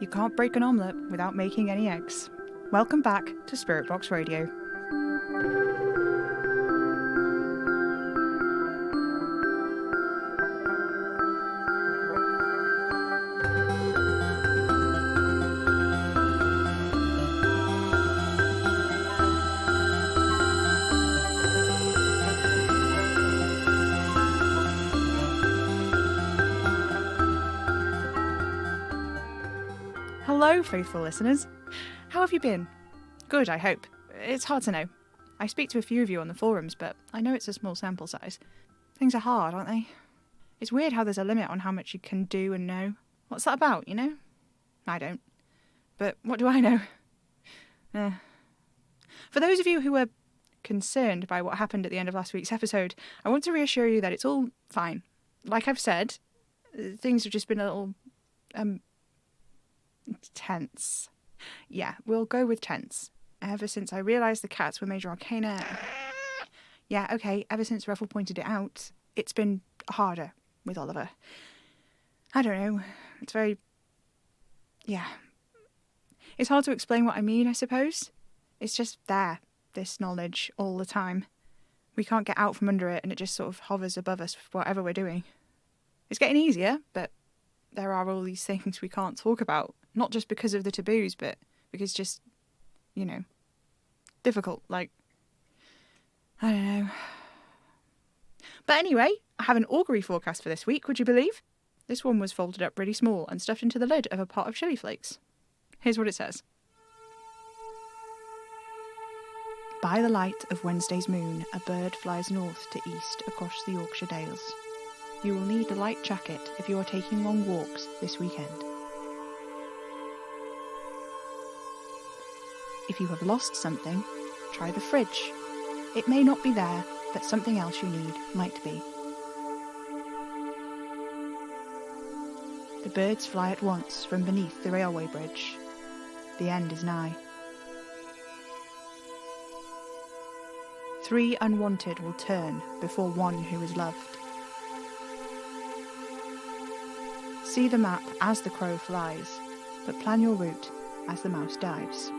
You can't break an omelette without making any eggs. Welcome back to Spirit Box Radio. Hello, faithful listeners. How have you been? Good, I hope. It's hard to know. I speak to a few of you on the forums, but I know it's a small sample size. Things are hard, aren't they? It's weird how there's a limit on how much you can do and know. What's that about, you know? I don't. But what do I know? For those of you who were concerned by what happened at the end of last week's episode, I want to reassure you that it's all fine. Like I've said, things have just been a little, tense. Yeah, we'll go with tense. Ever since I realised the cats were major arcana... Yeah, okay, ever since Ruffle pointed it out, it's been harder with Oliver. I don't know, it's very... Yeah. It's hard to explain what I mean, I suppose. It's just there, this knowledge, all the time. We can't get out from under it, and it just sort of hovers above us, whatever we're doing. It's getting easier, but there are all these things we can't talk about. Not just because of the taboos, but because just, you know, difficult, like, I don't know. But anyway, I have an augury forecast for this week, would you believe? This one was folded up really small and stuffed into the lid of a pot of chili flakes. Here's what it says. By the light of Wednesday's moon, a bird flies north to east across the Yorkshire Dales. You will need a light jacket if you are taking long walks this weekend. If you have lost something, try the fridge. It may not be there, but something else you need might be. The birds fly at once from beneath the railway bridge. The end is nigh. 3 unwanted will turn before one who is loved. See the map as the crow flies, but plan your route as the mouse dives.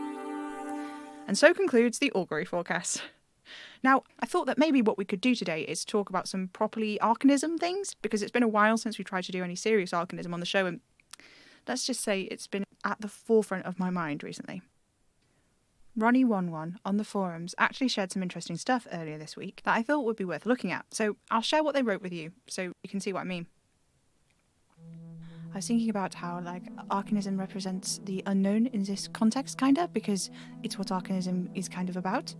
And so concludes the augury forecast. Now, I thought that maybe what we could do today is talk about some properly arcanism things, because it's been a while since we tried to do any serious arcanism on the show, and let's just say it's been at the forefront of my mind recently. Ronnie11 on the forums actually shared some interesting stuff earlier this week that I thought would be worth looking at, so I'll share what they wrote with you, so you can see what I mean. I was thinking about how, like, arcanism represents the unknown in this context, kinda, because it's what arcanism is kind of about.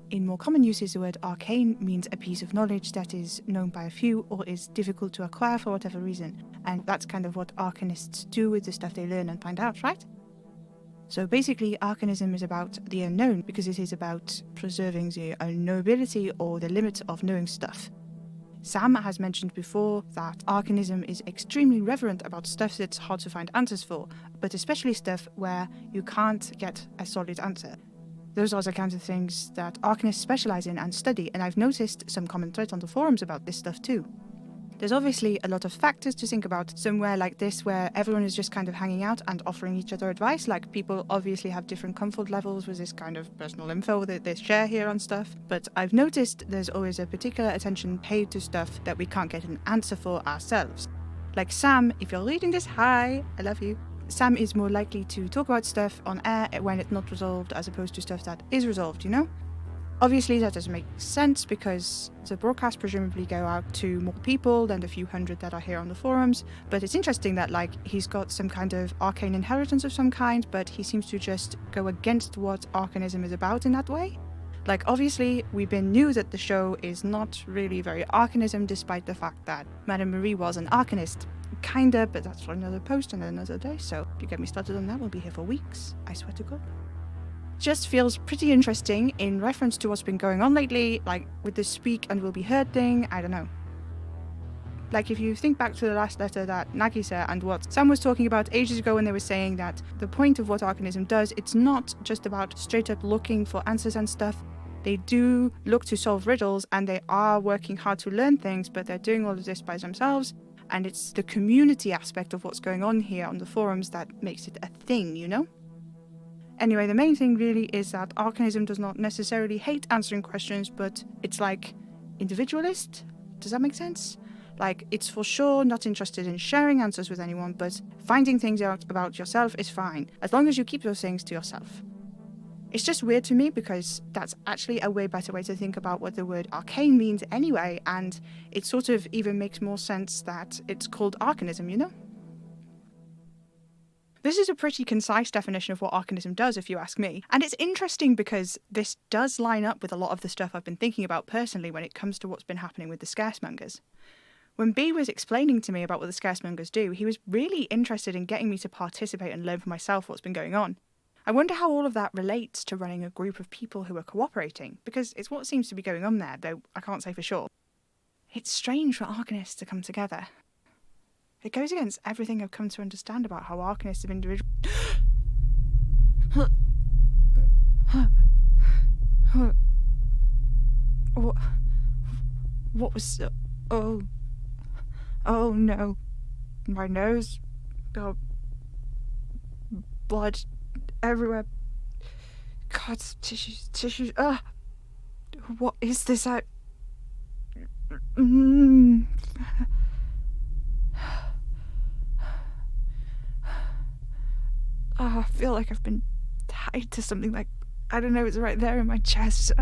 In more common uses, the word arcane means a piece of knowledge that is known by a few or is difficult to acquire for whatever reason, and that's kind of what arcanists do with the stuff they learn and find out, right? So basically, arcanism is about the unknown because it is about preserving the unknowability or the limit of knowing stuff. Sam has mentioned before that arcanism is extremely reverent about stuff that's hard to find answers for, but especially stuff where you can't get a solid answer. Those are the kinds of things that arcanists specialise in and study, and I've noticed some common threads on the forums about this stuff too. There's obviously a lot of factors to think about, somewhere like this where everyone is just kind of hanging out and offering each other advice, like people obviously have different comfort levels with this kind of personal info that they share here on stuff, but I've noticed there's always a particular attention paid to stuff that we can't get an answer for ourselves. Like Sam, if you're reading this, hi, I love you. Sam is more likely to talk about stuff on air when it's not resolved as opposed to stuff that is resolved, you know? Obviously that doesn't make sense because the broadcasts presumably go out to more people than the few hundred that are here on the forums, but it's interesting that, like, he's got some kind of arcane inheritance of some kind, but he seems to just go against what arcanism is about in that way. Like, obviously, we've been new that the show is not really very arcanism, despite the fact that Madame Marie was an arcanist. Kinda, but that's for another post and another day, so if you get me started on that, we'll be here for weeks, I swear to God. Just feels pretty interesting in reference to what's been going on lately, like with the speak and will be heard thing, I don't know. Like if you think back to the last letter that Nagi said and what Sam was talking about ages ago when they were saying that the point of what arcanism does, it's not just about straight up looking for answers and stuff. They do look to solve riddles and they are working hard to learn things, but they're doing all of this by themselves. And it's the community aspect of what's going on here on the forums that makes it a thing, you know? Anyway, the main thing really is that Arcanism does not necessarily hate answering questions, but it's like individualist. Does that make sense? Like, it's for sure not interested in sharing answers with anyone, but finding things out about yourself is fine, as long as you keep those things to yourself. It's just weird to me because that's actually a way better way to think about what the word arcane means anyway, and it sort of even makes more sense that it's called Arcanism, you know? This is a pretty concise definition of what Arcanism does, if you ask me, and it's interesting because this does line up with a lot of the stuff I've been thinking about personally when it comes to what's been happening with the scaremongers. When B was explaining to me about what the scaremongers do, he was really interested in getting me to participate and learn for myself what's been going on. I wonder how all of that relates to running a group of people who are cooperating, because it's what seems to be going on there, though I can't say for sure. It's strange for Arcanists to come together. It goes against everything I've come to understand about how Arcanists have individual. What was... Oh no. My nose. Oh. Blood everywhere. Cuts, tissues. What is this? I feel like I've been tied to something, like, I don't know, it's right there in my chest.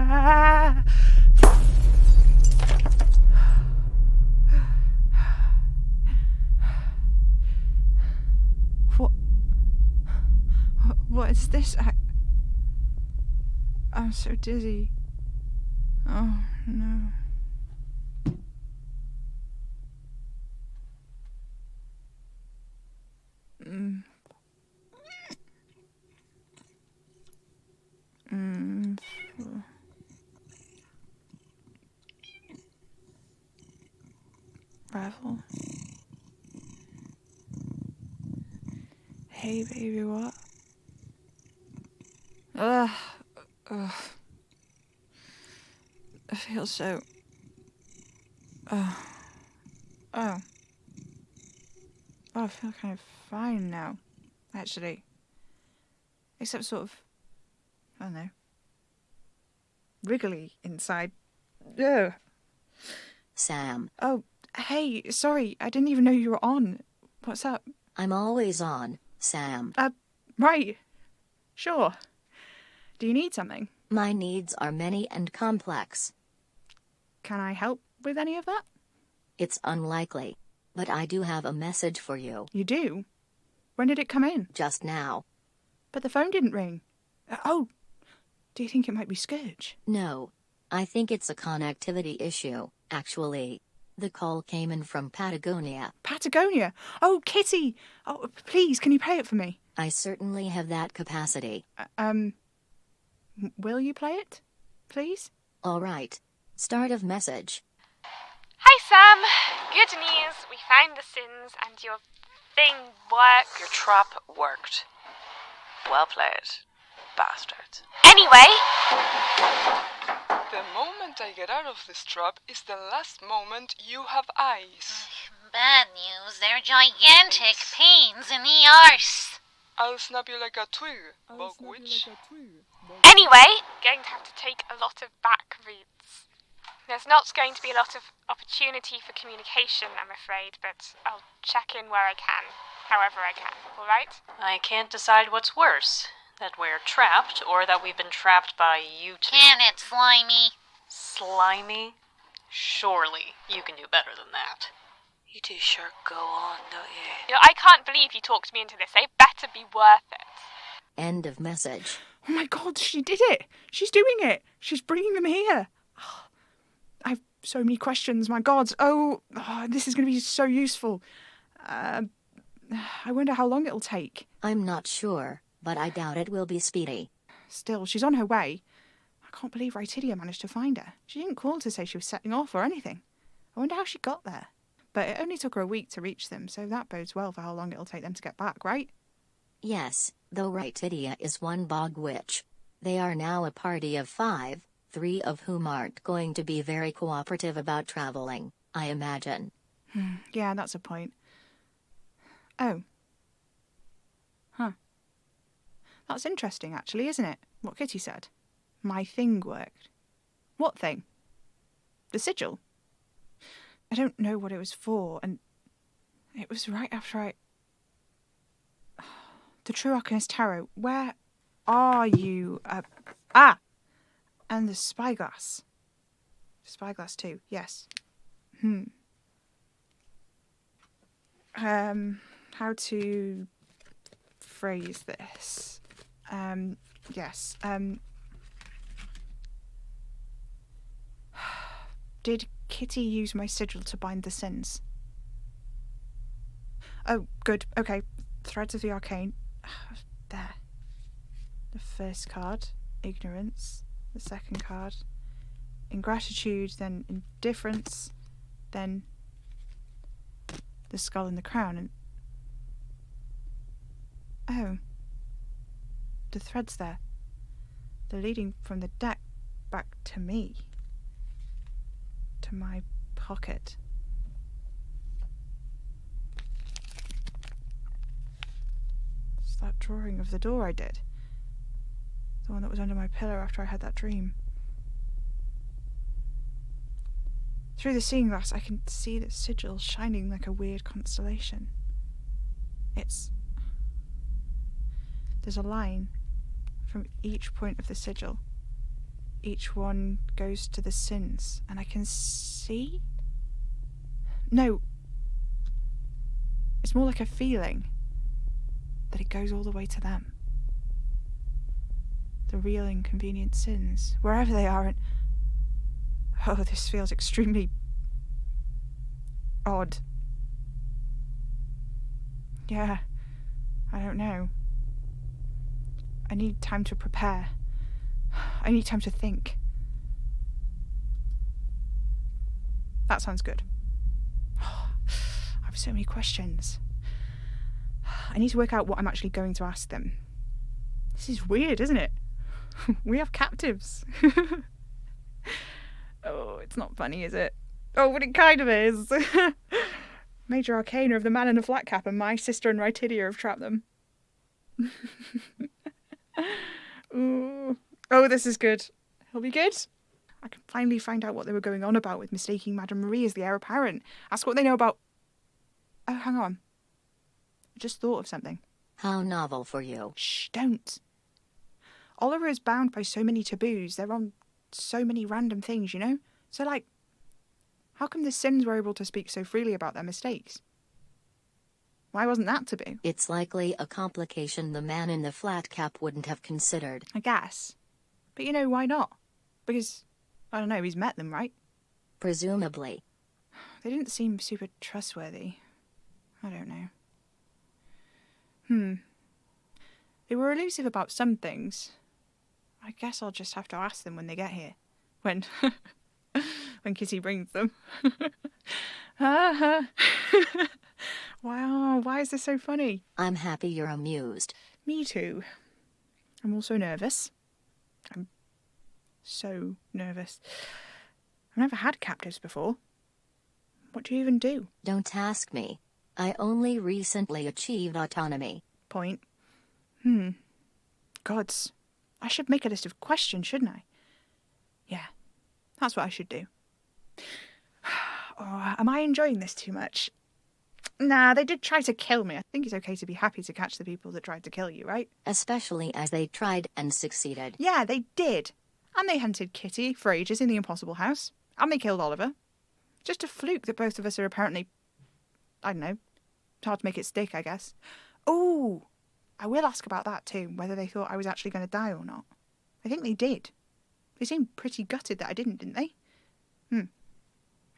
What is this? I'm so dizzy. Oh no. Ravel. Hey baby, what? I feel so... I feel kind of fine now, actually. Except sort of, I don't know, wriggly inside. Ugh. Sam. Oh, hey, sorry, I didn't even know you were on. What's up? I'm always on, Sam. Right. Sure. Do you need something? My needs are many and complex. Can I help with any of that? It's unlikely, but I do have a message for you. You do? When did it come in? Just now. But the phone didn't ring. Oh, do you think it might be Scourge? No. I think it's a connectivity issue, actually. The call came in from Patagonia. Patagonia? Oh, Kitty! Oh, please, can you play it for me? I certainly have that capacity. Will you play it? Please? All right. Start of message. Hi Sam, good news. We found the sins and your thing worked. Your trap worked. Well played, bastards. Anyway, the moment I get out of this trap is the last moment you have eyes. Bad news, they're gigantic pains in the arse. I'll snap you like a twig, bug witch. Anyway, going to have to take a lot of back routes. There's not going to be a lot of opportunity for communication, I'm afraid, but I'll check in where I can, however I can, alright? I can't decide what's worse, that we're trapped or that we've been trapped by you two. Can it, Slimy? Slimy? Surely you can do better than that. You do sure go on, don't you? You know, I can't believe you talked me into this. They better be worth it. End of message. Oh my god, she did it! She's doing it! She's bringing them here! I have so many questions, my god. This is going to be so useful. I wonder how long it'll take. I'm not sure, but I doubt it will be speedy. Still, she's on her way. I can't believe Rytidia managed to find her. She didn't call to say she was setting off or anything. I wonder how she got there. But it only took her a week to reach them, so that bodes well for how long it'll take them to get back, right? Yes, though Rytidia is one bog witch. They are now a party of 5, 3 of whom aren't going to be very cooperative about traveling, I imagine. Yeah, that's a point. Oh. Huh. That's interesting, actually, isn't it? What Kitty said. My thing worked. What thing? The sigil? I don't know what it was for, and it was right after I... The True Arcanist Tarot. Where are you? And the spyglass. Spyglass too, yes. How to phrase this? Yes. Did Kitty use my sigil to bind the sins? Oh, good. Okay. Threads of the Arcane. There. The first card, ignorance. The second card, ingratitude, then indifference, then the skull and the crown. And oh, the threads there. They're leading from the deck back to me. To my pocket. It's that drawing of the door I did. The one that was under my pillow after I had that dream. Through the seeing glass, I can see the sigil shining like a weird constellation. There's a line from each point of the sigil. Each one goes to the sins, and I can see... No. It's more like a feeling that it goes all the way to them. The real inconvenient sins, wherever they are, and... Oh, this feels extremely... odd. Yeah, I don't know. I need time to prepare. I need time to think. That sounds good. I have so many questions. I need to work out what I'm actually going to ask them. This is weird, isn't it? We have captives. Oh, it's not funny, is it? Oh, but it kind of is. Major Arcana of the Man in the Flat Cap and my sister and Rytidia have trapped them. Ooh. Oh, this is good. It'll be good. I can finally find out what they were going on about with mistaking Madame Marie as the heir apparent. Ask what they know about... Oh, hang on. I just thought of something. How novel for you. Shh, don't. Oliver is bound by so many taboos. They're on so many random things, you know? So, like, how come the Sims were able to speak so freely about their mistakes? Why wasn't that taboo? It's likely a complication the man in the flat cap wouldn't have considered. I guess. But you know, why not? Because, I don't know, he's met them, right? Presumably. They didn't seem super trustworthy. I don't know. They were elusive about some things. I guess I'll just have to ask them when they get here. When Kitty brings them. Wow, why is this so funny? I'm happy you're amused. Me too. I'm also nervous. I'm so nervous. I've never had captives before. What do you even do? Don't ask me. I only recently achieved autonomy. Point. Gods. I should make a list of questions, shouldn't I? Yeah, that's what I should do. Oh, am I enjoying this too much? Nah, they did try to kill me. I think it's okay to be happy to catch the people that tried to kill you, right? Especially as they tried and succeeded. Yeah, they did. And they hunted Kitty for ages in the impossible house. And they killed Oliver. Just a fluke that both of us are apparently... I don't know. It's hard to make it stick, I guess. Oh, I will ask about that too, whether they thought I was actually going to die or not. I think they did. They seemed pretty gutted that I didn't they?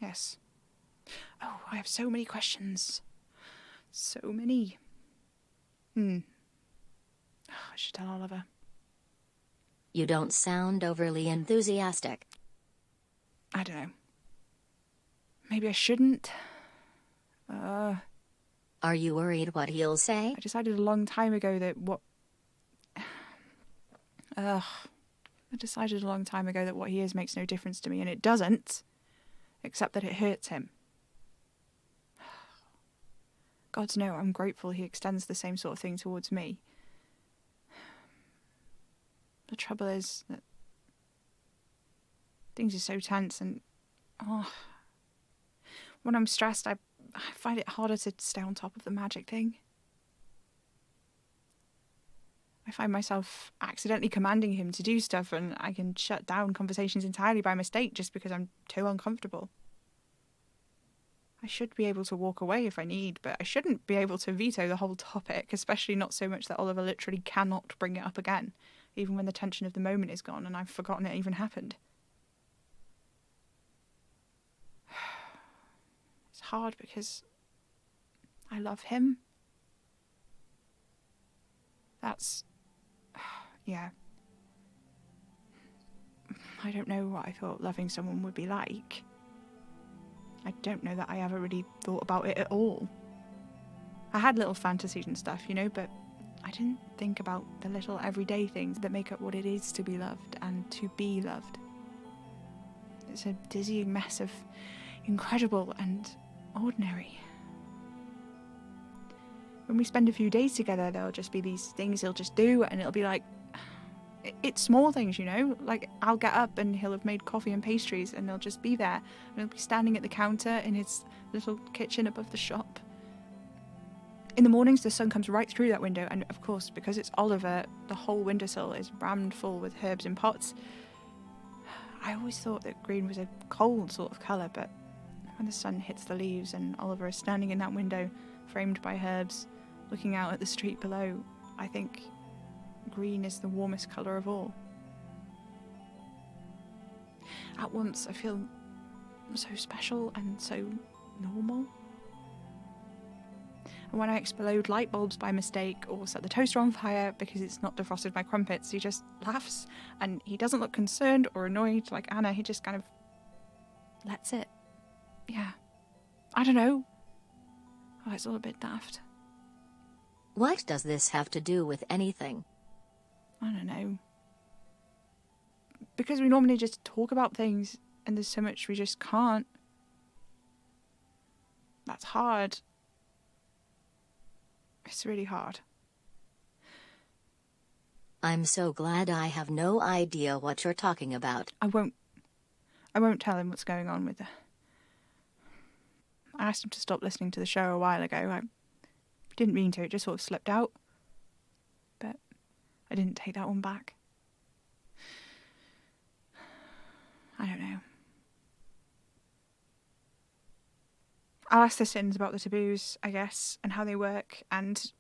Yes. Oh, I have so many questions. So many. I should tell Oliver. You don't sound overly enthusiastic. I don't know. Maybe I shouldn't. Are you worried what he'll say? I decided a long time ago that what he is makes no difference to me, and it doesn't, except that it hurts him. Gods know I'm grateful he extends the same sort of thing towards me. The trouble is that things are so tense and when I'm stressed I find it harder to stay on top of the magic thing. I find myself accidentally commanding him to do stuff, and I can shut down conversations entirely by mistake just because I'm too uncomfortable. I should be able to walk away if I need, but I shouldn't be able to veto the whole topic, especially not so much that Oliver literally cannot bring it up again, even when the tension of the moment is gone and I've forgotten it even happened. It's hard because I love him. Yeah. I don't know what I thought loving someone would be like. I don't know that I ever really thought about it at all. I had little fantasies and stuff, but I didn't think about the little everyday things that make up what it is to be loved and to be loved. It's a dizzying mess of incredible and ordinary. When we spend a few days together, there'll just be these things he'll just do, and it'll be like, it's small things, like I'll get up and he'll have made coffee and pastries and they'll just be there, and he'll be standing at the counter in his little kitchen above the shop. In the mornings the sun comes right through that window, and of course because it's Oliver, the whole windowsill is rammed full with herbs in pots. I always thought that green was a cold sort of colour, but when the sun hits the leaves and Oliver is standing in that window framed by herbs looking out at the street below, I think green is the warmest colour of all. At once I feel so special and so normal. And when I explode light bulbs by mistake or set the toaster on fire because it's not defrosted my crumpets, he just laughs, and he doesn't look concerned or annoyed like Anna. He just kind of lets it. Yeah. I don't know. Oh, it's all a bit daft. What does this have to do with anything? I don't know. Because we normally just talk about things, and there's so much we just can't. That's hard. It's really hard. I'm so glad I have no idea what you're talking about. I won't tell him what's going on with her. I asked him to stop listening to the show a while ago. I didn't mean to, it just sort of slipped out. But I didn't take that one back. I don't know. I'll ask the Sins about the taboos, I guess, and how they work, and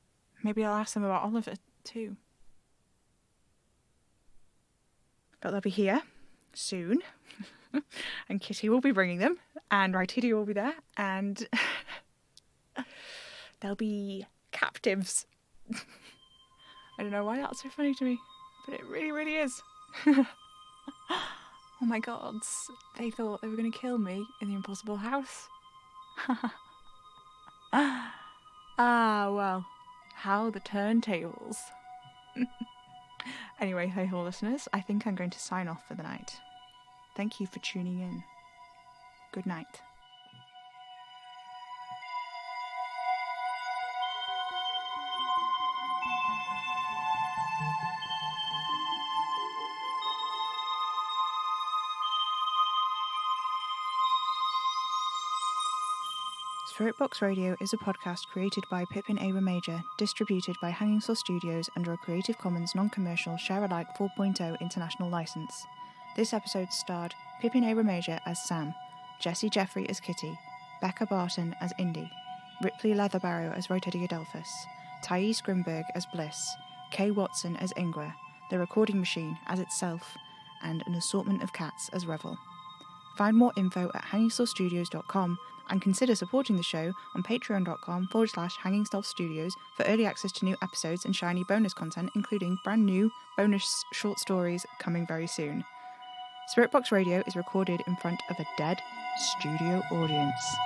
maybe I'll ask them about Oliver, too. But they'll be here soon, and Kitty will be bringing them, and Raitidi will be there, and they'll be captives. I don't know why that's so funny to me, but it really, really is. Oh my gods, they thought they were going to kill me in the impossible house. Well, how the turntables. Anyway, hey all listeners, I think I'm going to sign off for the night. Thank you for tuning in. Good night. Spirit Box Radio is a podcast created by Pippin A. Major, distributed by Hanging Soul Studios under a Creative Commons non-commercial Share-alike 4.0 international license. This episode starred Pippin A. Major as Sam, Jessie Jeffrey as Kitty, Becca Barton as Indy, Ripley Leatherbarrow as Raitidi Adolphus, Thais Grimberg as Bliss, Kay Watson as Ingwer, The Recording Machine as itself, and an assortment of cats as Revel. Find more info at hangingstallstudios.com and consider supporting the show on patreon.com/hangingstallstudios for early access to new episodes and shiny bonus content, including brand new bonus short stories coming very soon. Spirit Box Radio is recorded in front of a dead studio audience.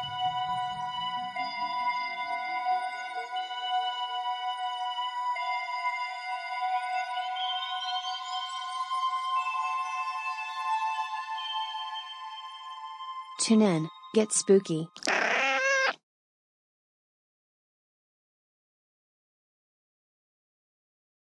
Tune in, get spooky.